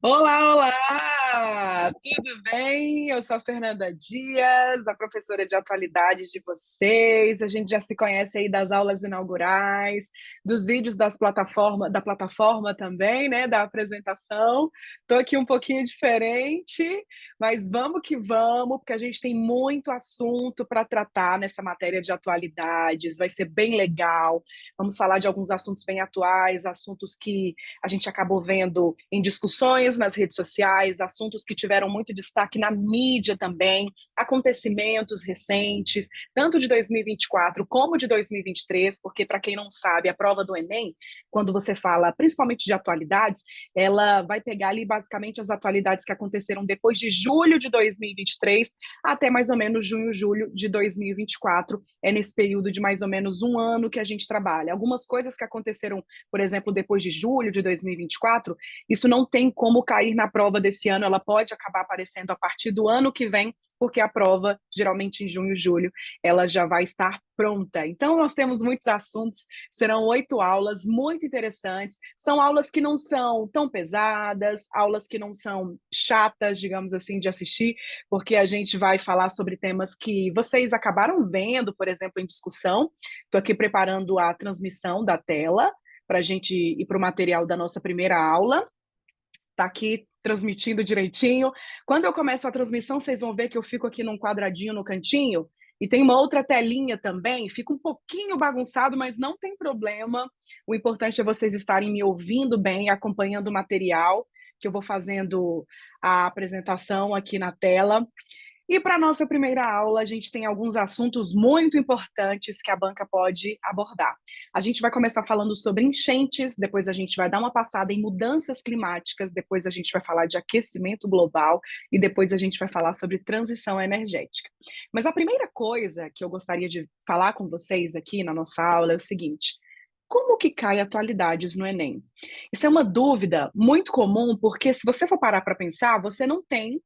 Olá, olá! Tudo bem? Eu sou a Fernanda Dias, a professora de atualidades de vocês. A gente já se conhece aí das aulas inaugurais, dos vídeos da plataforma também, né? Da apresentação. Estou aqui um pouquinho diferente, mas vamos que vamos, porque a gente tem muito assunto para tratar nessa matéria de atualidades. Vai ser bem legal. Vamos falar de alguns assuntos bem atuais, assuntos que a gente acabou vendo em discussões nas redes sociais, assuntos que tiveram muito destaque na mídia também, acontecimentos recentes, tanto de 2024 como de 2023, porque, para quem não sabe, a prova do Enem, quando você fala principalmente de atualidades, ela vai pegar ali basicamente as atualidades que aconteceram depois de julho de 2023 até mais ou menos junho, julho de 2024. É nesse período de mais ou menos um ano que a gente trabalha. Algumas coisas que aconteceram, por exemplo, depois de julho de 2024, isso não tem como cair na prova desse ano, ela pode acabar aparecendo a partir do ano que vem, porque a prova, geralmente em junho, julho, ela já vai estar pronta. Então, nós temos muitos assuntos, serão 8 aulas muito interessantes, são aulas que não são tão pesadas, aulas que não são chatas, digamos assim, de assistir, porque a gente vai falar sobre temas que vocês acabaram vendo, por exemplo, em discussão. Estou aqui preparando a transmissão da tela, para a gente ir para o material da nossa primeira aula. Está aqui transmitindo direitinho. Quando eu começo a transmissão, vocês vão ver que eu fico aqui num quadradinho no cantinho, e tem uma outra telinha também, fica um pouquinho bagunçado, mas não tem problema. O importante é vocês estarem me ouvindo bem, acompanhando o material, que eu vou fazendo a apresentação aqui na tela. E para a nossa primeira aula, a gente tem alguns assuntos muito importantes que a banca pode abordar. A gente vai começar falando sobre enchentes, depois a gente vai dar uma passada em mudanças climáticas, depois a gente vai falar de aquecimento global e depois a gente vai falar sobre transição energética. Mas a primeira coisa que eu gostaria de falar com vocês aqui na nossa aula é o seguinte: como que cai atualidades no Enem? Isso é uma dúvida muito comum, porque se você for parar para pensar, você não tem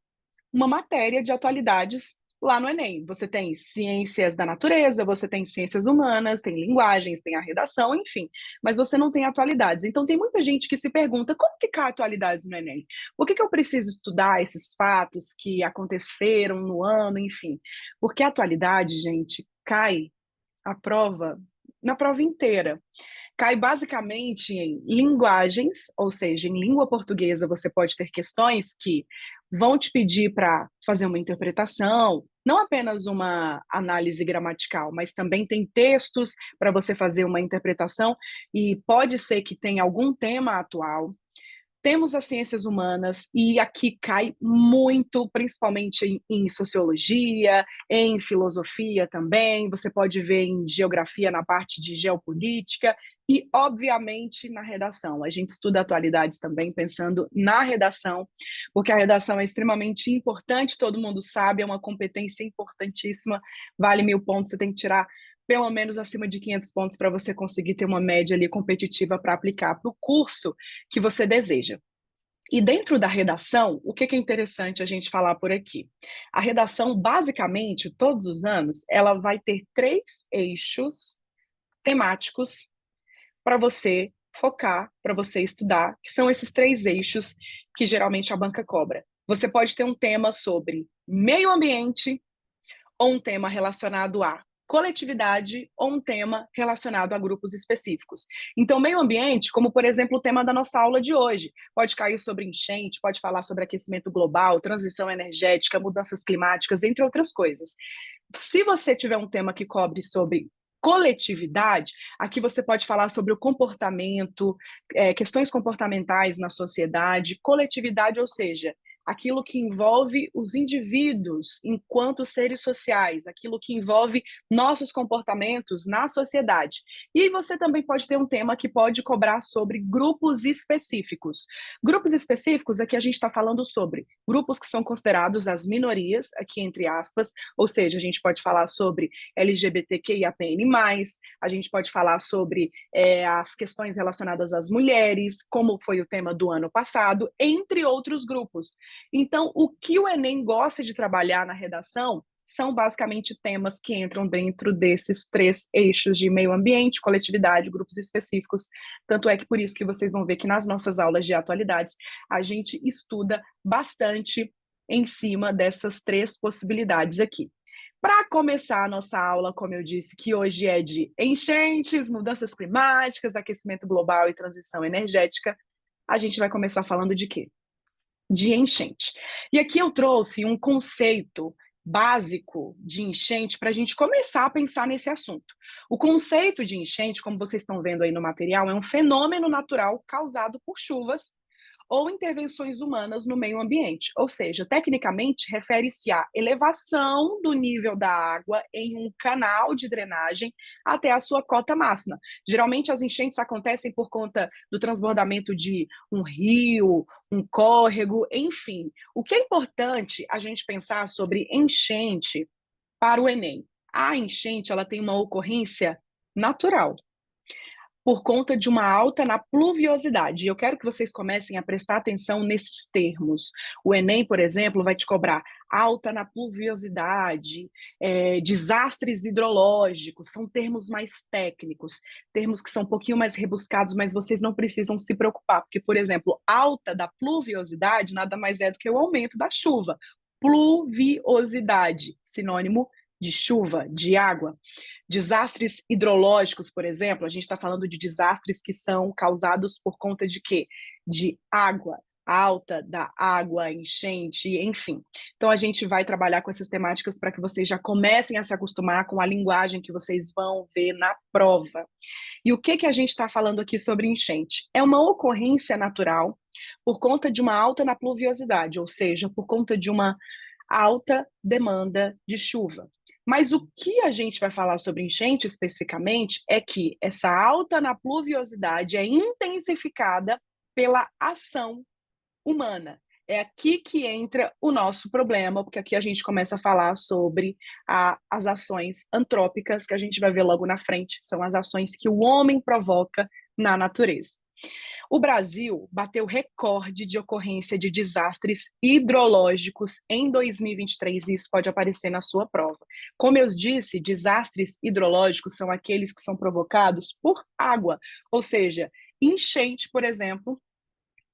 uma matéria de atualidades lá no Enem. Você tem ciências da natureza, você tem ciências humanas, tem linguagens, tem a redação, enfim, mas você não tem atualidades. Então tem muita gente que se pergunta como que cai atualidades no Enem? Por que eu preciso estudar esses fatos que aconteceram no ano, enfim? Porque a atualidade, gente, cai a prova na prova inteira. Cai basicamente em linguagens, ou seja, em língua portuguesa você pode ter questões que vão te pedir para fazer uma interpretação, não apenas uma análise gramatical, mas também tem textos para você fazer uma interpretação, e pode ser que tenha algum tema atual. Temos as ciências humanas, e aqui cai muito, principalmente em sociologia, em filosofia também, você pode ver em geografia na parte de geopolítica, e, obviamente, na redação. A gente estuda atualidades também pensando na redação, porque a redação é extremamente importante, todo mundo sabe, é uma competência importantíssima, vale 1.000 pontos, você tem que tirar pelo menos acima de 500 pontos para você conseguir ter uma média ali competitiva para aplicar para o curso que você deseja. E dentro da redação, o que é interessante a gente falar por aqui? A redação, basicamente, todos os anos, ela vai ter 3 eixos temáticos para você focar, para você estudar, que são esses 3 eixos que geralmente a banca cobra. Você pode ter um tema sobre meio ambiente, ou um tema relacionado à coletividade, ou um tema relacionado a grupos específicos. Então, meio ambiente, como por exemplo o tema da nossa aula de hoje, pode cair sobre enchente, pode falar sobre aquecimento global, transição energética, mudanças climáticas, entre outras coisas. Se você tiver um tema que cobre sobre coletividade, aqui você pode falar sobre o comportamento, questões comportamentais na sociedade, coletividade, ou seja, aquilo que envolve os indivíduos enquanto seres sociais, aquilo que envolve nossos comportamentos na sociedade. E você também pode ter um tema que pode cobrar sobre grupos específicos. Grupos específicos, aqui a gente está falando sobre grupos que são considerados as minorias, aqui entre aspas, ou seja, a gente pode falar sobre LGBTQIAPN+, a gente pode falar sobre as questões relacionadas às mulheres, como foi o tema do ano passado, entre outros grupos. Então, o que o Enem gosta de trabalhar na redação são basicamente temas que entram dentro desses 3 eixos de meio ambiente, coletividade, grupos específicos. Tanto é que por isso que vocês vão ver que nas nossas aulas de atualidades, a gente estuda bastante em cima dessas 3 possibilidades aqui. Para começar a nossa aula, como eu disse, que hoje é de enchentes, mudanças climáticas, aquecimento global e transição energética, a gente vai começar falando de quê? De enchente. E aqui eu trouxe um conceito básico de enchente para a gente começar a pensar nesse assunto. O conceito de enchente, como vocês estão vendo aí no material, é um fenômeno natural causado por chuvas ou intervenções humanas no meio ambiente. Ou seja, tecnicamente, refere-se à elevação do nível da água em um canal de drenagem até a sua cota máxima. Geralmente, as enchentes acontecem por conta do transbordamento de um rio, um córrego, enfim. O que é importante a gente pensar sobre enchente para o Enem? A enchente, ela tem uma ocorrência natural, por conta de uma alta na pluviosidade. E eu quero que vocês comecem a prestar atenção nesses termos. O Enem, por exemplo, vai te cobrar alta na pluviosidade, desastres hidrológicos, são termos mais técnicos, termos que são um pouquinho mais rebuscados, mas vocês não precisam se preocupar, porque, por exemplo, alta da pluviosidade nada mais é do que o aumento da chuva. Pluviosidade, sinônimo de chuva, de água. Desastres hidrológicos, por exemplo, a gente está falando de desastres que são causados por conta de quê? De água, alta da água, enchente, enfim. Então a gente vai trabalhar com essas temáticas para que vocês já comecem a se acostumar com a linguagem que vocês vão ver na prova. E o que a gente está falando aqui sobre enchente? É uma ocorrência natural por conta de uma alta na pluviosidade, ou seja, por conta de uma alta demanda de chuva. Mas o que a gente vai falar sobre enchente especificamente é que essa alta na pluviosidade é intensificada pela ação humana. É aqui que entra o nosso problema, porque aqui a gente começa a falar sobre as ações antrópicas, que a gente vai ver logo na frente, são as ações que o homem provoca na natureza. O Brasil bateu recorde de ocorrência de desastres hidrológicos em 2023, e isso pode aparecer na sua prova. Como eu disse, desastres hidrológicos são aqueles que são provocados por água, ou seja, enchente, por exemplo,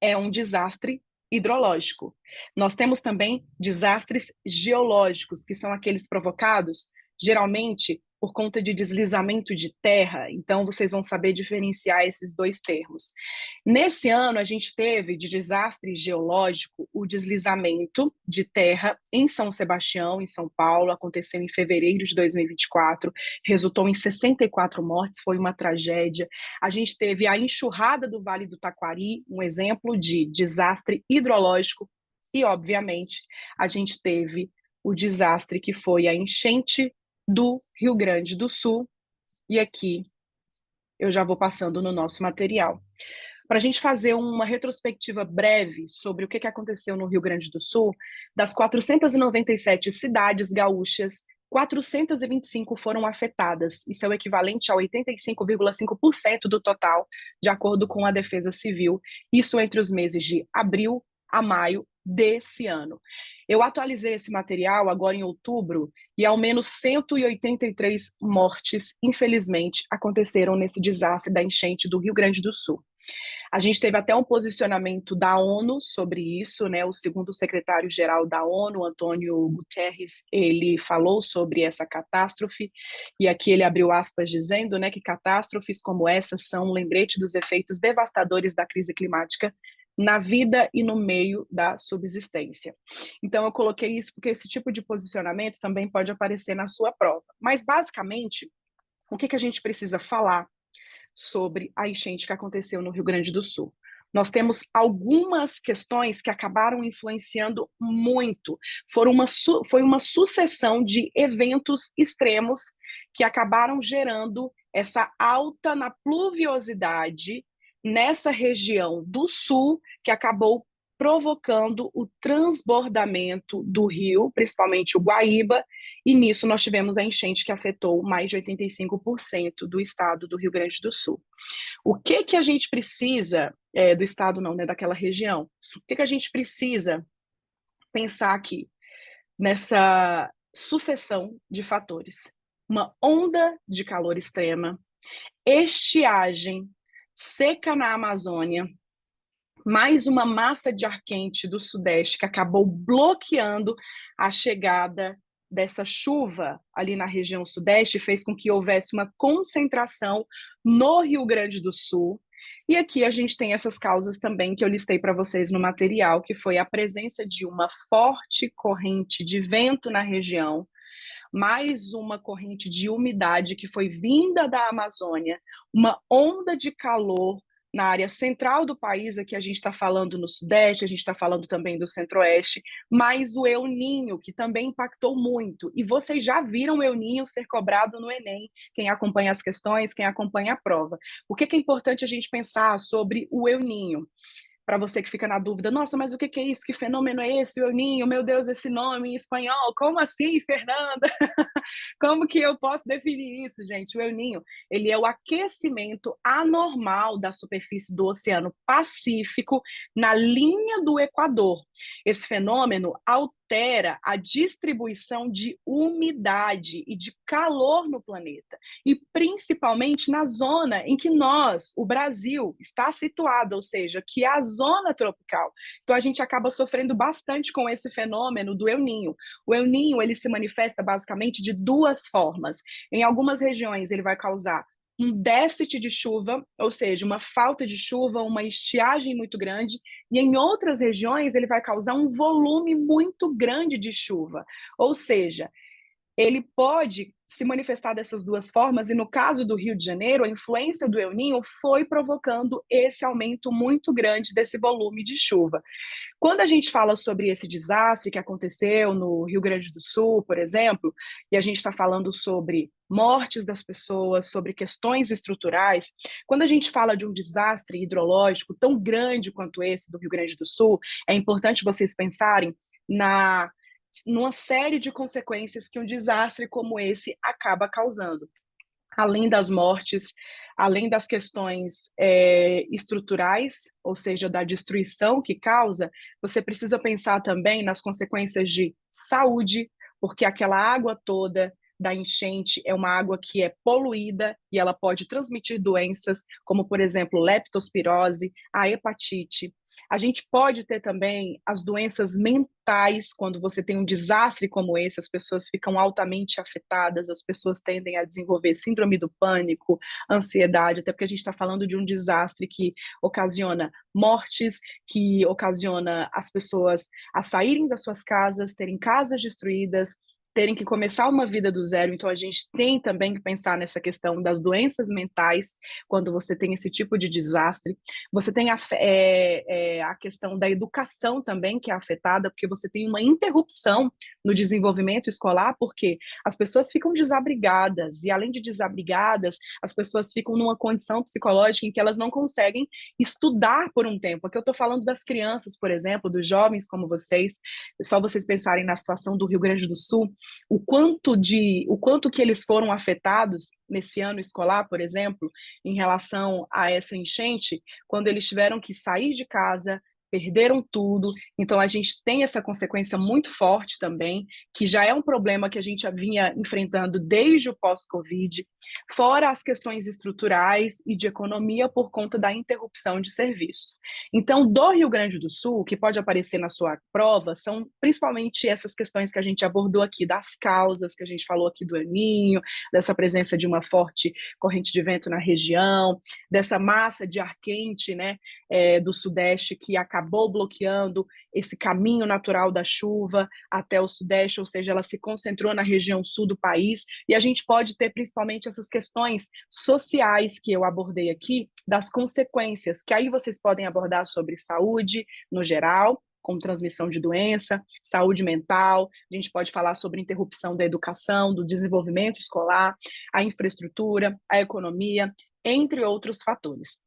é um desastre hidrológico. Nós temos também desastres geológicos, que são aqueles provocados geralmente por conta de deslizamento de terra. Então, vocês vão saber diferenciar esses 2 termos. Nesse ano, a gente teve de desastre geológico o deslizamento de terra em São Sebastião, em São Paulo, aconteceu em fevereiro de 2024, resultou em 64 mortes, foi uma tragédia. A gente teve a enxurrada do Vale do Taquari, um exemplo de desastre hidrológico, e, obviamente, a gente teve o desastre que foi a enchente do Rio Grande do Sul, e aqui eu já vou passando no nosso material. Para a gente fazer uma retrospectiva breve sobre o que aconteceu no Rio Grande do Sul, das 497 cidades gaúchas, 425 foram afetadas. Isso é o equivalente a 85,5% do total, de acordo com a Defesa Civil. Isso entre os meses de abril a maio desse ano. Eu atualizei esse material agora em outubro e ao menos 183 mortes, infelizmente, aconteceram nesse desastre da enchente do Rio Grande do Sul. A gente teve até um posicionamento da ONU sobre isso, né? O segundo secretário-geral da ONU, Antônio Guterres, ele falou sobre essa catástrofe, e aqui ele abriu aspas dizendo, né, que catástrofes como essa são um lembrete dos efeitos devastadores da crise climática na vida e no meio da subsistência. Então, eu coloquei isso porque esse tipo de posicionamento também pode aparecer na sua prova. Mas, basicamente, o que a gente precisa falar sobre a enchente que aconteceu no Rio Grande do Sul? Nós temos algumas questões que acabaram influenciando muito. Foi uma sucessão de eventos extremos que acabaram gerando essa alta na pluviosidade nessa região do sul, que acabou provocando o transbordamento do rio, principalmente o Guaíba, e nisso nós tivemos a enchente que afetou mais de 85% do estado do Rio Grande do Sul. O que a gente precisa, do estado não, né, daquela região, o que a gente precisa pensar aqui sucessão de fatores. Uma onda de calor extrema, estiagem, seca na Amazônia, mais uma massa de ar quente do Sudeste que acabou bloqueando a chegada dessa chuva ali na região Sudeste, fez com que houvesse uma concentração no Rio Grande do Sul. E aqui a gente tem essas causas também que eu listei para vocês no material, que foi a presença de uma forte corrente de vento na região, mais uma corrente de umidade que foi vinda da Amazônia, uma onda de calor na área central do país, aqui a gente está falando no Sudeste, a gente está falando também do Centro-Oeste, mas o El Ninho, que também impactou muito. E vocês já viram o El Ninho ser cobrado no Enem, quem acompanha as questões, quem acompanha a prova. Por que é importante a gente pensar sobre o El Ninho? Para você que fica na dúvida, nossa, mas o que é isso? Que fenômeno é esse, o El Ninho? Meu Deus, esse nome em espanhol, como assim, Fernanda? Como que eu posso definir isso, gente? O El Ninho, ele é o aquecimento anormal da superfície do Oceano Pacífico na linha do Equador. Esse fenômeno altera a distribuição de umidade e de calor no planeta, e principalmente na zona em que nós, o Brasil, está situado, ou seja, que é a zona tropical. Então a gente acaba sofrendo bastante com esse fenômeno do El Ninho. O El Ninho, ele se manifesta basicamente de duas formas. Em algumas regiões ele vai causar um déficit de chuva, ou seja, uma falta de chuva, uma estiagem muito grande, e em outras regiões ele vai causar um volume muito grande de chuva, ou seja, ele pode se manifestar dessas duas formas, e no caso do Rio de Janeiro, a influência do El Ninho foi provocando esse aumento muito grande desse volume de chuva. Quando a gente fala sobre esse desastre que aconteceu no Rio Grande do Sul, por exemplo, e a gente está falando sobre mortes das pessoas, sobre questões estruturais, quando a gente fala de um desastre hidrológico tão grande quanto esse do Rio Grande do Sul, é importante vocês pensarem numa série de consequências que um desastre como esse acaba causando. Além das mortes, além das questões estruturais, ou seja, da destruição que causa, você precisa pensar também nas consequências de saúde, porque aquela água toda da enchente é uma água que é poluída e ela pode transmitir doenças, como, por exemplo, leptospirose, a hepatite. A gente pode ter também as doenças mentais, quando você tem um desastre como esse, as pessoas ficam altamente afetadas, as pessoas tendem a desenvolver síndrome do pânico, ansiedade, até porque a gente está falando de um desastre que ocasiona mortes, que ocasiona as pessoas a saírem das suas casas, terem casas destruídas, terem que começar uma vida do zero. Então a gente tem também que pensar nessa questão das doenças mentais quando você tem esse tipo de desastre. Você tem a questão da educação também, que é afetada, porque você tem uma interrupção no desenvolvimento escolar, porque as pessoas ficam desabrigadas, e além de desabrigadas, as pessoas ficam numa condição psicológica em que elas não conseguem estudar por um tempo. Aqui eu estou falando das crianças, por exemplo, dos jovens como vocês, só vocês pensarem na situação do Rio Grande do Sul, o quanto que eles foram afetados nesse ano escolar, por exemplo, em relação a essa enchente, quando eles tiveram que sair de casa, perderam tudo. Então a gente tem essa consequência muito forte também, que já é um problema que a gente já vinha enfrentando desde o pós-Covid, fora as questões estruturais e de economia por conta da interrupção de serviços. Então, do Rio Grande do Sul, o que pode aparecer na sua prova são principalmente essas questões que a gente abordou aqui, das causas que a gente falou aqui do El Ninho, dessa presença de uma forte corrente de vento na região, dessa massa de ar quente, né, do Sudeste que acabou bloqueando esse caminho natural da chuva até o Sudeste, ou seja, ela se concentrou na região sul do país, e a gente pode ter principalmente essas questões sociais que eu abordei aqui, das consequências, que aí vocês podem abordar sobre saúde no geral, com transmissão de doença, saúde mental, a gente pode falar sobre interrupção da educação, do desenvolvimento escolar, a infraestrutura, a economia, entre outros fatores.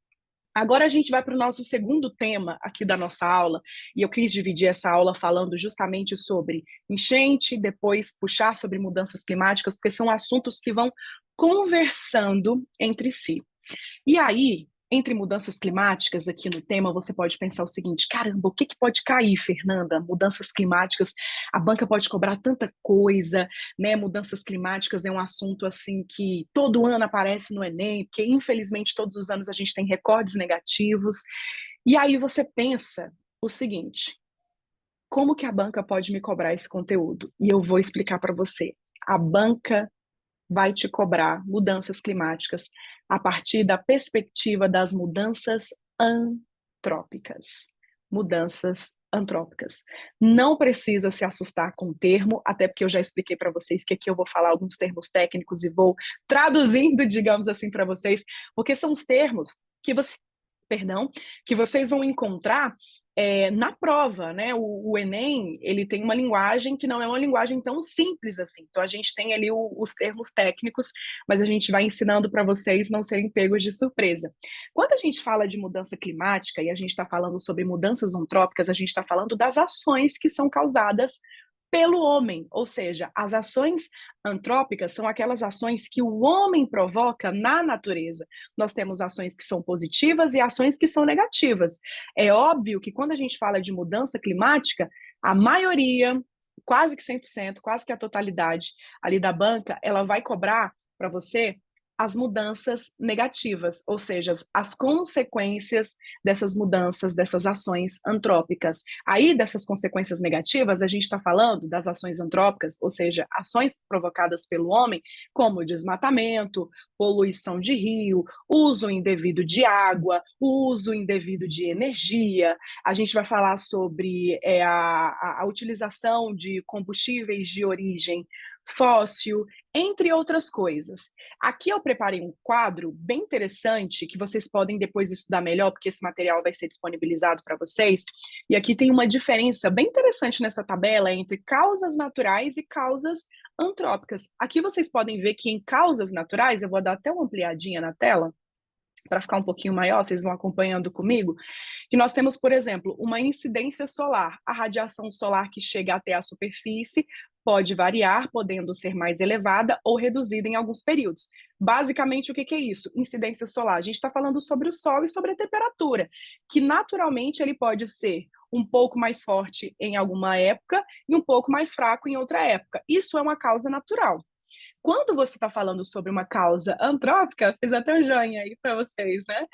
Agora a gente vai para o nosso segundo tema aqui da nossa aula, e eu quis dividir essa aula falando justamente sobre enchente, depois puxar sobre mudanças climáticas, porque são assuntos que vão conversando entre si. E aí, entre mudanças climáticas aqui no tema, você pode pensar o seguinte: caramba, o que pode cair, Fernanda? Mudanças climáticas, a banca pode cobrar tanta coisa, né? Mudanças climáticas é um assunto assim que todo ano aparece no Enem, porque infelizmente todos os anos a gente tem recordes negativos. E aí você pensa o seguinte: como que a banca pode me cobrar esse conteúdo? E eu vou explicar para você. A banca vai te cobrar mudanças climáticas a partir da perspectiva das mudanças antrópicas. Mudanças antrópicas. Não precisa se assustar com o termo, até porque eu já expliquei para vocês que aqui eu vou falar alguns termos técnicos e vou traduzindo, digamos assim, para vocês, porque são os termos que você, perdão, que vocês vão encontrar na prova, né? O Enem, ele tem uma linguagem que não é uma linguagem tão simples assim. Então, a gente tem ali os termos técnicos, mas a gente vai ensinando para vocês não serem pegos de surpresa. Quando a gente fala de mudança climática e a gente está falando sobre mudanças antrópicas, a gente está falando das ações que são causadas pelo homem, ou seja, as ações antrópicas são aquelas ações que o homem provoca na natureza. Nós temos ações que são positivas e ações que são negativas. É óbvio que quando a gente fala de mudança climática, a maioria, quase que 100%, quase que a totalidade ali da banca, ela vai cobrar para você as mudanças negativas, ou seja, as consequências dessas mudanças, dessas ações antrópicas. Aí, dessas consequências negativas, a gente está falando das ações antrópicas, ou seja, ações provocadas pelo homem, como desmatamento, poluição de rio, uso indevido de água, uso indevido de energia. A gente vai falar sobre a utilização de combustíveis de origem fóssil, entre outras coisas. Aqui eu preparei um quadro bem interessante que vocês podem depois estudar melhor, porque esse material vai ser disponibilizado para vocês. E aqui tem uma diferença bem interessante nessa tabela entre causas naturais e causas antrópicas. Aqui vocês podem ver que em causas naturais, eu vou dar até uma ampliadinha na tela, para ficar um pouquinho maior, vocês vão acompanhando comigo, que nós temos, por exemplo, uma incidência solar. A radiação solar que chega até a superfície pode variar, podendo ser mais elevada ou reduzida em alguns períodos. Basicamente, o que é isso? Incidência solar. A gente está falando sobre o Sol e sobre a temperatura, que naturalmente ele pode ser um pouco mais forte em alguma época e um pouco mais fraco em outra época. Isso é uma causa natural. Quando você está falando sobre uma causa antrópica, fiz até um joinha aí para vocês, né?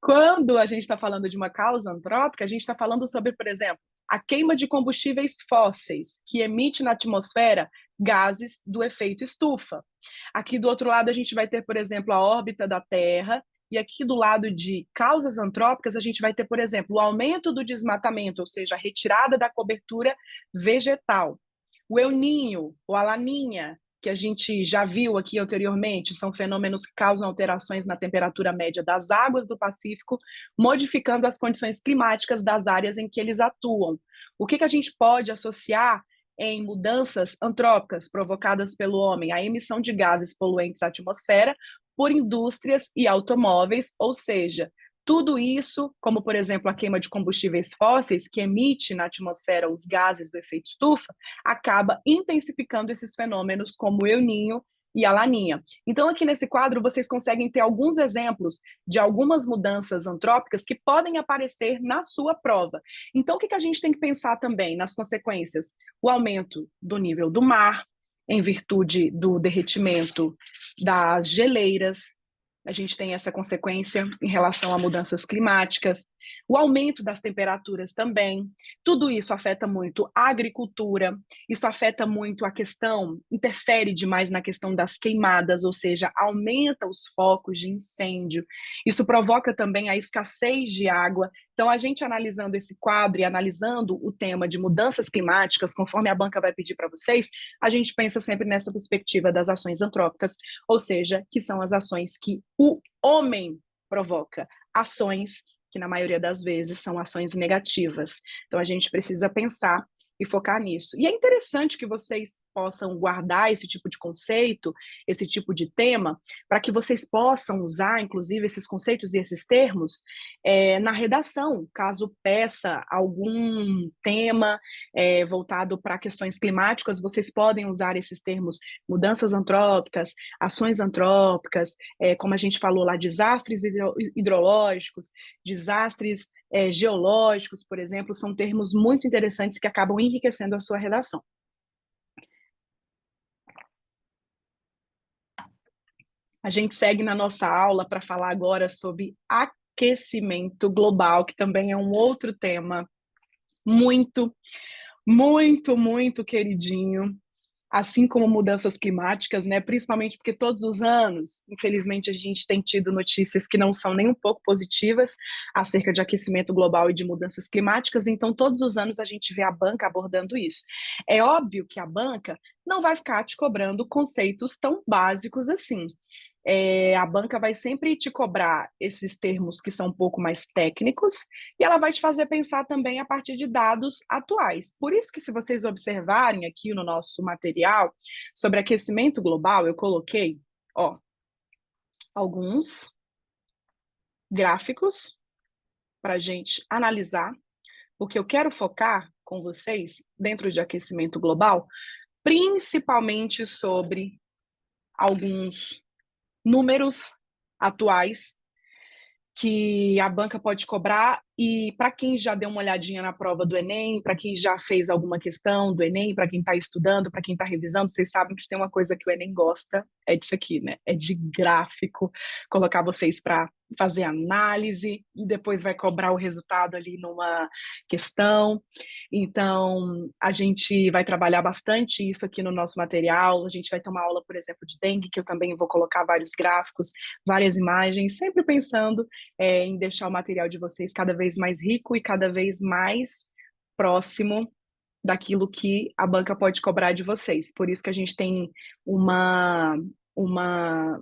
Quando a gente está falando de uma causa antrópica, a gente está falando sobre, por exemplo, a queima de combustíveis fósseis, que emite na atmosfera gases do efeito estufa. Aqui do outro lado, a gente vai ter, por exemplo, a órbita da Terra, e aqui do lado de causas antrópicas, a gente vai ter, por exemplo, o aumento do desmatamento, ou seja, a retirada da cobertura vegetal. O El Niño, ou a Laninha, que a gente já viu aqui anteriormente, são fenômenos que causam alterações na temperatura média das águas do Pacífico, modificando as condições climáticas das áreas em que eles atuam. O que a gente pode associar em mudanças antrópicas provocadas pelo homem? A emissão de gases poluentes à atmosfera por indústrias e automóveis, ou seja, tudo isso, como por exemplo a queima de combustíveis fósseis, que emite na atmosfera os gases do efeito estufa, acaba intensificando esses fenômenos como o El Niño e a Laninha. Então, aqui nesse quadro, vocês conseguem ter alguns exemplos de algumas mudanças antrópicas que podem aparecer na sua prova. Então, o que a gente tem que pensar também nas consequências? O aumento do nível do mar, em virtude do derretimento das geleiras. A gente tem essa consequência em relação a mudanças climáticas, o aumento das temperaturas também. Tudo isso afeta muito a agricultura, isso afeta muito a questão, interfere demais na questão das queimadas, ou seja, aumenta os focos de incêndio. Isso provoca também a escassez de água. Então, a gente analisando esse quadro e analisando o tema de mudanças climáticas, conforme a banca vai pedir para vocês, a gente pensa sempre nessa perspectiva das ações antrópicas, ou seja, que são as ações que o homem provoca, ações que na maioria das vezes são ações negativas. Então a gente precisa pensar e focar nisso. E é interessante que vocês possam guardar esse tipo de conceito, esse tipo de tema, para que vocês possam usar, inclusive, esses conceitos e esses termos na redação, caso peça algum tema voltado para questões climáticas, vocês podem usar esses termos mudanças antrópicas, ações antrópicas, como a gente falou lá, desastres hidrológicos, desastres geológicos, por exemplo, são termos muito interessantes que acabam enriquecendo a sua redação. A gente segue na nossa aula para falar agora sobre aquecimento global, que também é um outro tema muito, muito, muito queridinho, assim como mudanças climáticas, né? Principalmente porque todos os anos, infelizmente, a gente tem tido notícias que não são nem um pouco positivas acerca de aquecimento global e de mudanças climáticas, então todos os anos a gente vê a banca abordando isso. É óbvio que a banca não vai ficar te cobrando conceitos tão básicos assim. A banca vai sempre te cobrar esses termos que são um pouco mais técnicos e ela vai te fazer pensar também a partir de dados atuais. Por isso que, se vocês observarem aqui no nosso material sobre aquecimento global, eu coloquei alguns gráficos para a gente analisar, porque eu quero focar com vocês, dentro de aquecimento global, principalmente sobre alguns números atuais que a banca pode cobrar, e para quem já deu uma olhadinha na prova do Enem, para quem já fez alguma questão do Enem, para quem está estudando, para quem está revisando, vocês sabem que se tem uma coisa que o Enem gosta, é disso aqui, né? É de gráfico, colocar vocês para fazer análise e depois vai cobrar o resultado ali numa questão. Então, a gente vai trabalhar bastante isso aqui no nosso material. A gente vai ter uma aula, por exemplo, de dengue, que eu também vou colocar vários gráficos, várias imagens, sempre pensando em deixar o material de vocês cada vez mais rico e cada vez mais próximo daquilo que a banca pode cobrar de vocês. Por isso que a gente tem uma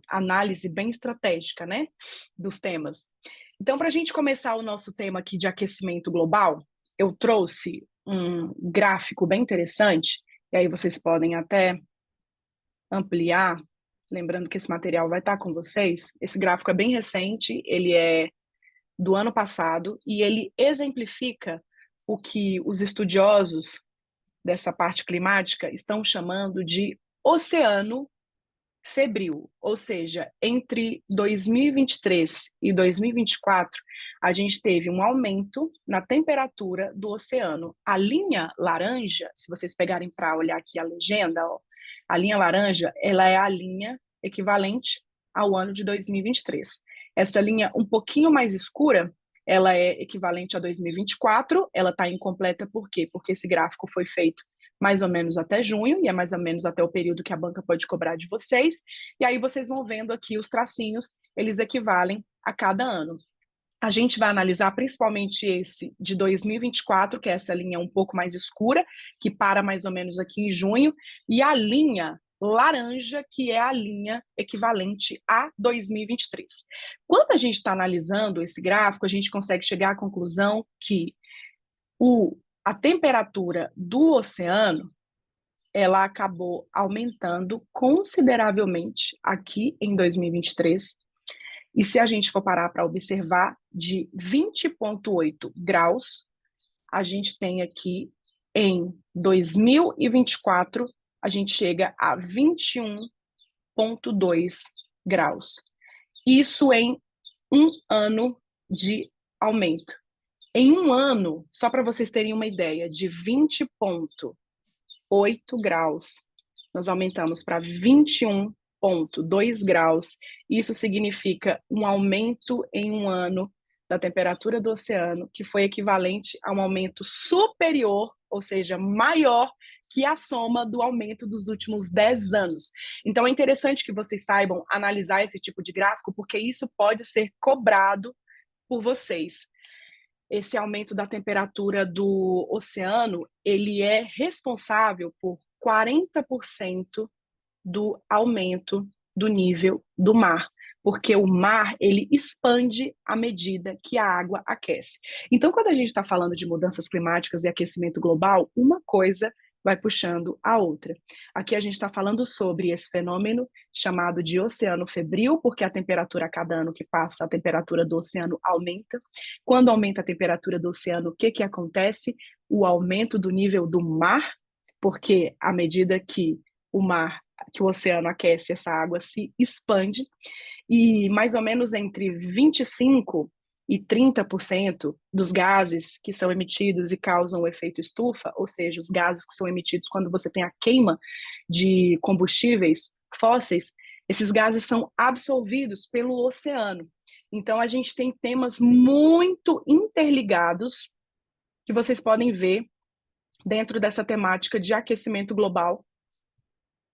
análise bem estratégica, né, dos temas. Então, para a gente começar o nosso tema aqui de aquecimento global, eu trouxe um gráfico bem interessante, e aí vocês podem até ampliar, lembrando que esse material vai estar com vocês. Esse gráfico é bem recente, ele é do ano passado, e ele exemplifica o que os estudiosos dessa parte climática estão chamando de oceano febril, ou seja, entre 2023 e 2024, a gente teve um aumento na temperatura do oceano. A linha laranja, se vocês pegarem para olhar aqui a legenda, a linha laranja, ela é a linha equivalente ao ano de 2023. Essa linha um pouquinho mais escura, ela é equivalente a 2024, ela está incompleta por quê? Porque esse gráfico foi feito mais ou menos até junho, e é mais ou menos até o período que a banca pode cobrar de vocês, e aí vocês vão vendo aqui os tracinhos, eles equivalem a cada ano. A gente vai analisar principalmente esse de 2024, que é essa linha um pouco mais escura, que para mais ou menos aqui em junho, e a linha laranja, que é a linha equivalente a 2023. Quando a gente está analisando esse gráfico, a gente consegue chegar à conclusão que a temperatura do oceano, ela acabou aumentando consideravelmente aqui em 2023. E se a gente for parar para observar, de 20,8 graus, a gente tem aqui em 2024, a gente chega a 21,2 graus. Isso em um ano de aumento. Em um ano, só para vocês terem uma ideia, de 20,8 graus, nós aumentamos para 21,2 graus. Isso significa um aumento em um ano da temperatura do oceano, que foi equivalente a um aumento superior, ou seja, maior que a soma do aumento dos últimos 10 anos. Então, é interessante que vocês saibam analisar esse tipo de gráfico, porque isso pode ser cobrado por vocês. Esse aumento da temperatura do oceano, ele é responsável por 40% do aumento do nível do mar, porque o mar, ele expande à medida que a água aquece. Então, quando a gente está falando de mudanças climáticas e aquecimento global, uma coisa vai puxando a outra. Aqui a gente está falando sobre esse fenômeno chamado de oceano febril, porque a temperatura a cada ano que passa, a temperatura do oceano aumenta. Quando aumenta a temperatura do oceano, o que que acontece? O aumento do nível do mar, porque à medida que o oceano aquece, essa água se expande, e mais ou menos entre 25 e 30% dos gases que são emitidos e causam o efeito estufa, ou seja, os gases que são emitidos quando você tem a queima de combustíveis fósseis, esses gases são absorvidos pelo oceano. Então, a gente tem temas muito interligados que vocês podem ver dentro dessa temática de aquecimento global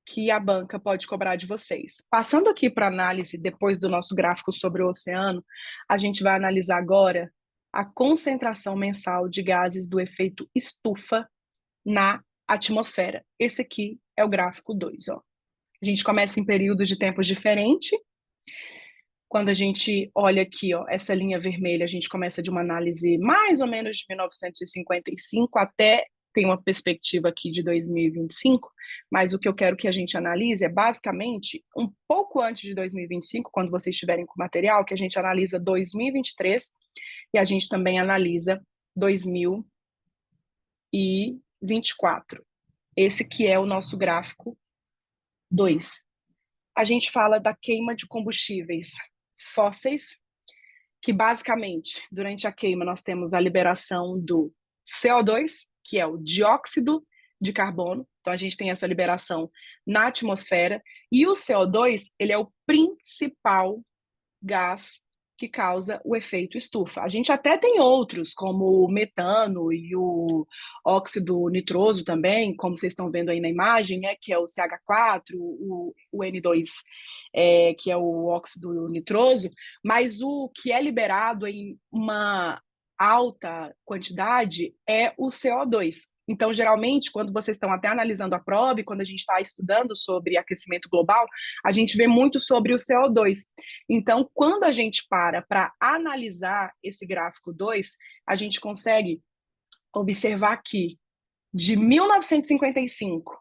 que a banca pode cobrar de vocês. Passando aqui para análise, depois do nosso gráfico sobre o oceano, a gente vai analisar agora a concentração mensal de gases do efeito estufa na atmosfera. Esse aqui é o gráfico 2. Ó. A gente começa em períodos de tempos diferentes. Quando a gente olha aqui, ó, essa linha vermelha, a gente começa de uma análise mais ou menos de 1955 até tem uma perspectiva aqui de 2025, mas o que eu quero que a gente analise é basicamente um pouco antes de 2025, quando vocês estiverem com o material, que a gente analisa 2023 e a gente também analisa 2024. Esse que é o nosso gráfico 2. A gente fala da queima de combustíveis fósseis, que basicamente, durante a queima, nós temos a liberação do CO2, que é o dióxido de carbono. Então, a gente tem essa liberação na atmosfera. E o CO2, ele é o principal gás que causa o efeito estufa. A gente até tem outros, como o metano e o óxido nitroso também, como vocês estão vendo aí na imagem, né, que é o CH4, o N2, que é o óxido nitroso, mas o que é liberado em uma alta quantidade é o CO2. Então, geralmente, quando vocês estão até analisando a prova, e quando a gente está estudando sobre aquecimento global, a gente vê muito sobre o CO2. Então, quando a gente para analisar esse gráfico 2, a gente consegue observar que de 1955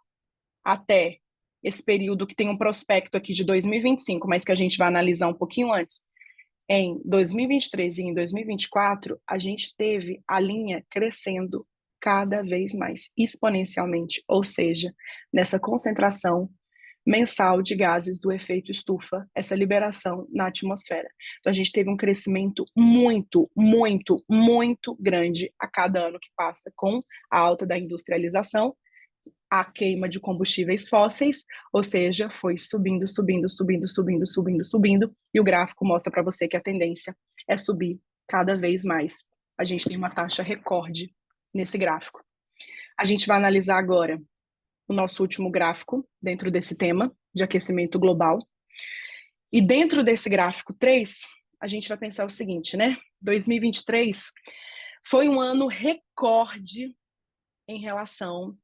até esse período que tem um prospecto aqui de 2025, mas que a gente vai analisar um pouquinho antes, em 2023 e em 2024, a gente teve a linha crescendo cada vez mais, exponencialmente, ou seja, nessa concentração mensal de gases do efeito estufa, essa liberação na atmosfera. Então, a gente teve um crescimento muito, muito, muito grande a cada ano que passa com a alta da industrialização, a queima de combustíveis fósseis, ou seja, foi subindo, subindo, subindo, subindo, subindo, subindo, e o gráfico mostra para você que a tendência é subir cada vez mais. A gente tem uma taxa recorde nesse gráfico. A gente vai analisar agora o nosso último gráfico dentro desse tema de aquecimento global. E dentro desse gráfico 3, a gente vai pensar o seguinte, né? 2023 foi um ano recorde em relação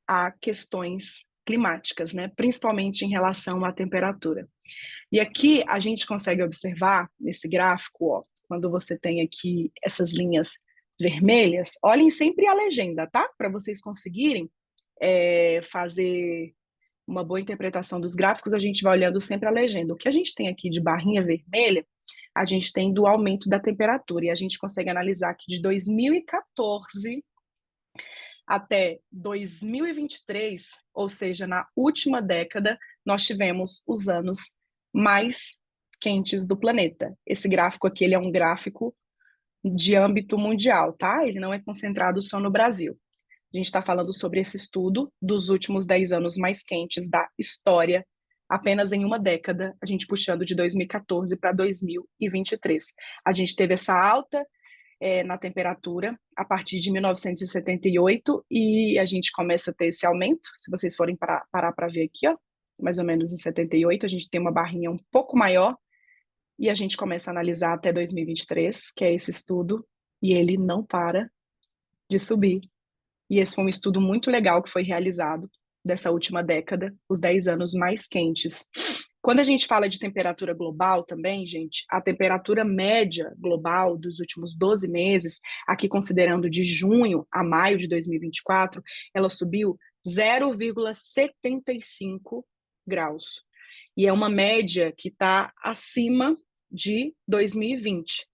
a questões climáticas, né? Principalmente em relação à temperatura. E aqui a gente consegue observar nesse gráfico, ó, quando você tem aqui essas linhas vermelhas, olhem sempre a legenda, tá? Para vocês conseguirem fazer uma boa interpretação dos gráficos, a gente vai olhando sempre a legenda. O que a gente tem aqui de barrinha vermelha, a gente tem do aumento da temperatura, e a gente consegue analisar que de 2014 até 2023, ou seja, na última década, nós tivemos os anos mais quentes do planeta. Esse gráfico aqui, ele é um gráfico de âmbito mundial, tá? Ele não é concentrado só no Brasil. A gente está falando sobre esse estudo dos últimos 10 anos mais quentes da história, apenas em uma década, a gente puxando de 2014 para 2023. A gente teve essa alta na temperatura a partir de 1978 e a gente começa a ter esse aumento. Se vocês forem parar para ver aqui, ó, mais ou menos em 78, a gente tem uma barrinha um pouco maior e a gente começa a analisar até 2023, que é esse estudo, e ele não para de subir. E esse foi um estudo muito legal que foi realizado dessa última década, os 10 anos mais quentes. Quando a gente fala de temperatura global também, gente, a temperatura média global dos últimos 12 meses, aqui considerando de junho a maio de 2024, ela subiu 0,75 graus. E é uma média que está acima de 2020.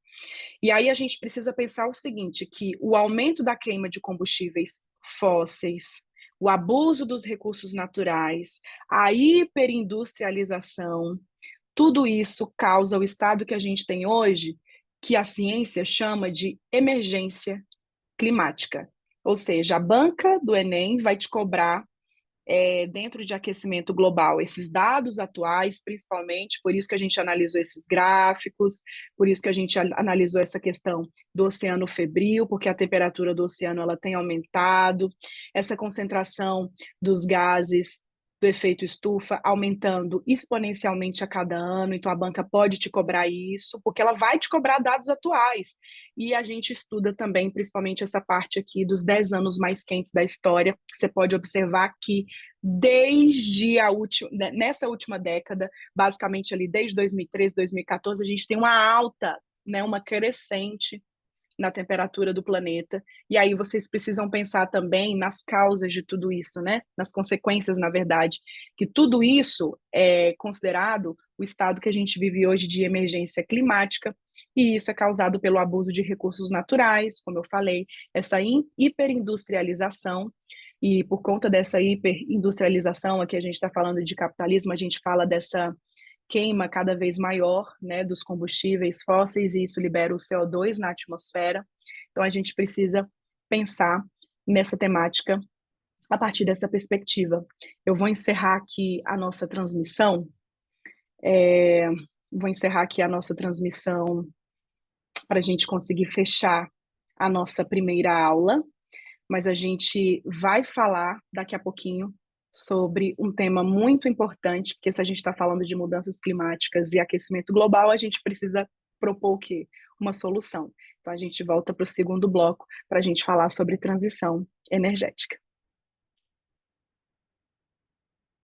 E aí a gente precisa pensar o seguinte, que o aumento da queima de combustíveis fósseis, o abuso dos recursos naturais, a hiperindustrialização, tudo isso causa o estado que a gente tem hoje, que a ciência chama de emergência climática. Ou seja, a banca do Enem vai te cobrar dentro de aquecimento global, esses dados atuais, principalmente, por isso que a gente analisou esses gráficos, por isso que a gente analisou essa questão do oceano febril, porque a temperatura do oceano ela tem aumentado, essa concentração dos gases do efeito estufa aumentando exponencialmente a cada ano, então a banca pode te cobrar isso, porque ela vai te cobrar dados atuais. E a gente estuda também, principalmente essa parte aqui dos 10 anos mais quentes da história, que você pode observar que desde nessa última década, basicamente ali desde 2013, 2014, a gente tem uma alta, né, uma crescente na temperatura do planeta. E aí vocês precisam pensar também nas causas de tudo isso, né? Nas consequências, na verdade, que tudo isso é considerado o estado que a gente vive hoje de emergência climática, e isso é causado pelo abuso de recursos naturais, como eu falei, essa hiperindustrialização, e por conta dessa hiperindustrialização, aqui a gente está falando de capitalismo, a gente fala dessa queima cada vez maior, né, dos combustíveis fósseis, e isso libera o CO2 na atmosfera. Então, a gente precisa pensar nessa temática a partir dessa perspectiva. Eu vou encerrar aqui a nossa transmissão, é, para a gente conseguir fechar a nossa primeira aula, mas a gente vai falar daqui a pouquinho sobre um tema muito importante, porque se a gente está falando de mudanças climáticas e aquecimento global, a gente precisa propor o quê? Uma solução. Então a gente volta para o segundo bloco para a gente falar sobre transição energética.